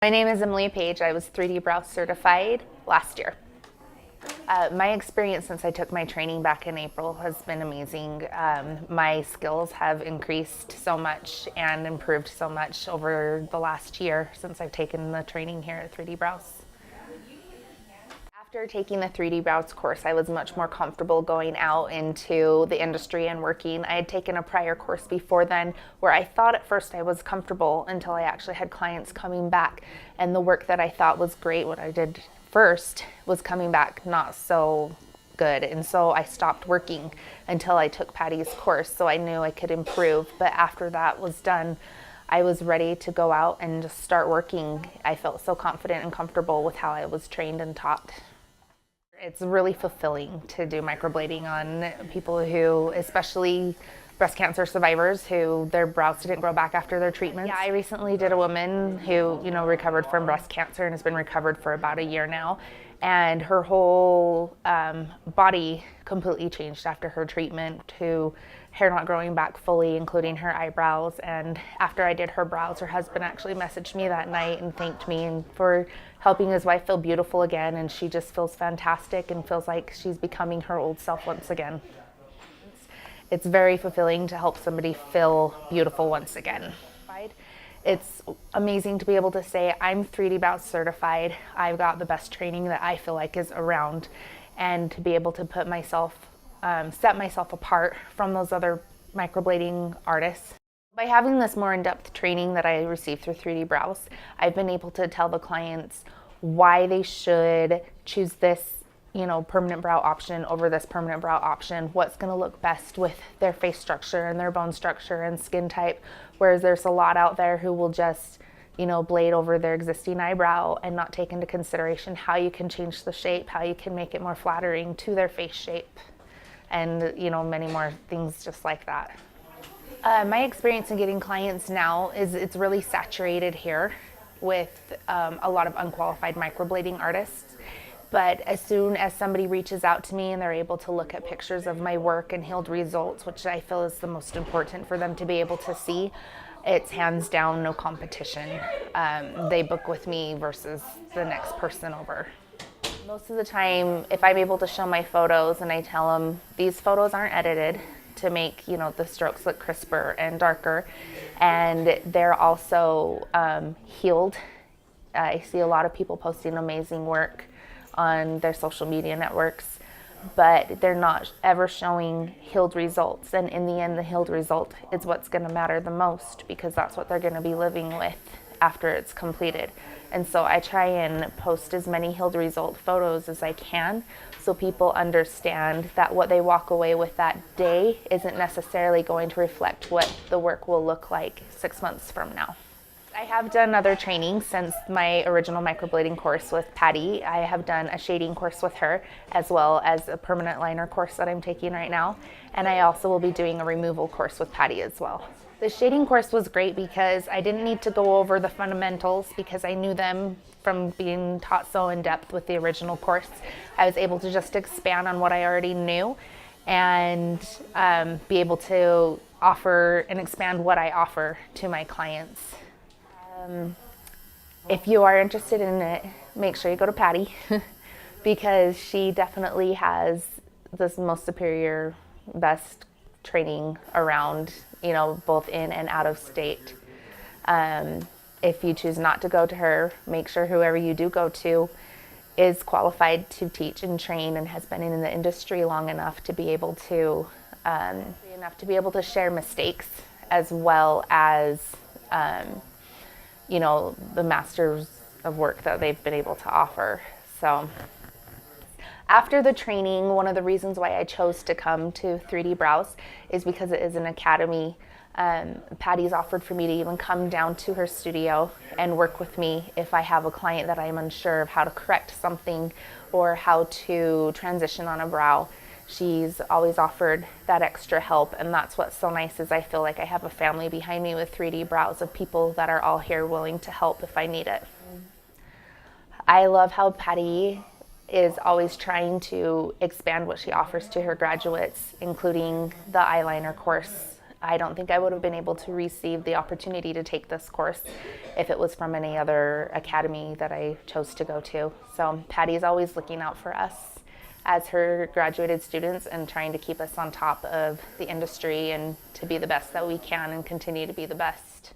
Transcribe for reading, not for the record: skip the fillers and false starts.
My name is Emily Page. I was 3D brow certified last year. My experience since I took my training back in April has been amazing. My skills have increased so much and improved so much over the last year since I've taken the training here at 3D Brows. After taking the 3D Brows course, I was much more comfortable going out into the industry and working. I had taken a prior course before then where I thought at first I was comfortable until I actually had clients coming back, and the work that I thought was great, what I did first, was coming back not so good, and so I stopped working until I took Patty's course, so I knew I could improve. But after that was done, I was ready to go out and just start working. I felt so confident and comfortable with how I was trained and taught. It's really fulfilling to do microblading on people who, especially breast cancer survivors, who their brows didn't grow back after their treatments. Yeah, I recently did a woman who, recovered from breast cancer and has been recovered for about a year now. And her whole body completely changed after her treatment, to hair not growing back fully, including her eyebrows. And after I did her brows, her husband actually messaged me that night and thanked me for helping his wife feel beautiful again. And she just feels fantastic and feels like she's becoming her old self once again. It's very fulfilling to help somebody feel beautiful once again. It's amazing to be able to say, I'm 3D Brows certified. I've got the best training that I feel like is around, and to be able to put myself, set myself apart from those other microblading artists. By having this more in-depth training that I received through 3D Brows, I've been able to tell the clients why they should choose this permanent brow option over this permanent brow option, what's going to look best with their face structure and their bone structure and skin type. Whereas there's a lot out there who will just, blade over their existing eyebrow and not take into consideration how you can change the shape, how you can make it more flattering to their face shape, and, many more things just like that. My experience in getting clients now is it's really saturated here with a lot of unqualified microblading artists. But as soon as somebody reaches out to me and they're able to look at pictures of my work and healed results, which I feel is the most important for them to be able to see, it's hands down no competition. They book with me versus the next person over. Most of the time, if I'm able to show my photos and I tell them these photos aren't edited to make the strokes look crisper and darker, and they're also healed. I see a lot of people posting amazing work on their social media networks, but they're not ever showing healed results. And in the end, the healed result is what's going to matter the most, because that's what they're going to be living with after it's completed. And so I try and post as many healed result photos as I can, so people understand that what they walk away with that day isn't necessarily going to reflect what the work will look like 6 months from now. I have done other trainings since my original microblading course with Patty. I have done a shading course with her, as well as a permanent liner course that I'm taking right now. And I also will be doing a removal course with Patty as well. The shading course was great because I didn't need to go over the fundamentals, because I knew them from being taught so in depth with the original course. I was able to just expand on what I already knew and be able to offer and expand what I offer to my clients. If you are interested in it, make sure you go to Patty because she definitely has the most superior, best training around, both in and out of state. If you choose not to go to her, make sure whoever you do go to is qualified to teach and train and has been in the industry long enough to be able to share mistakes, as well as the masters of work that they've been able to offer. So after the training, one of the reasons why I chose to come to 3D Brows is because it is an academy. Patty's offered for me to even come down to her studio and work with me if I have a client that I'm unsure of how to correct something or how to transition on a brow. She's always offered that extra help, and that's what's so nice, is I feel like I have a family behind me with 3D Brows of people that are all here willing to help if I need it. I love how Patty is always trying to expand what she offers to her graduates, including the eyeliner course. I don't think I would have been able to receive the opportunity to take this course if it was from any other academy that I chose to go to. So Patty's always looking out for us as her graduated students and trying to keep us on top of the industry and to be the best that we can and continue to be the best.